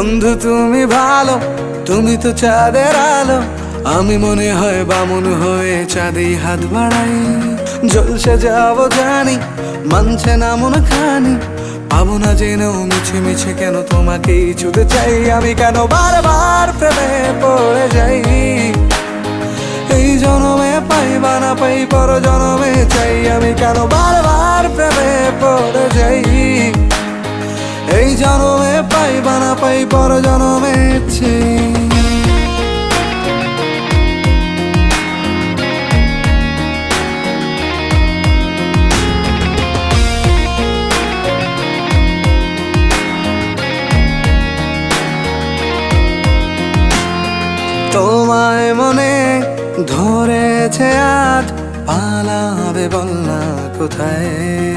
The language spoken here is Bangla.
বন্ধু তুমি ভালো, তুমি তো চাঁদের আলো। আমি মনে হয় বামুন হয়ে চাঁদে হাত বাড়াই। জলসে যাবো জানি, মানছে না মন খানি। পাবো না জেনেও মিছে মিছে কেন তোমাকেই ছুতে চাই। আমি কেন বারবার প্রেমে পড়ে যাই। এই জনমে পাই বা না পাই, পর জনমে চাই। আমি কেন বারবার প্রেমে পড়ে যাই। এই জনমে পাই বা না পাই, পর জনমে চাই। তোমায় মনে ধরেছে আজ, পালাবে বল না কোথায়।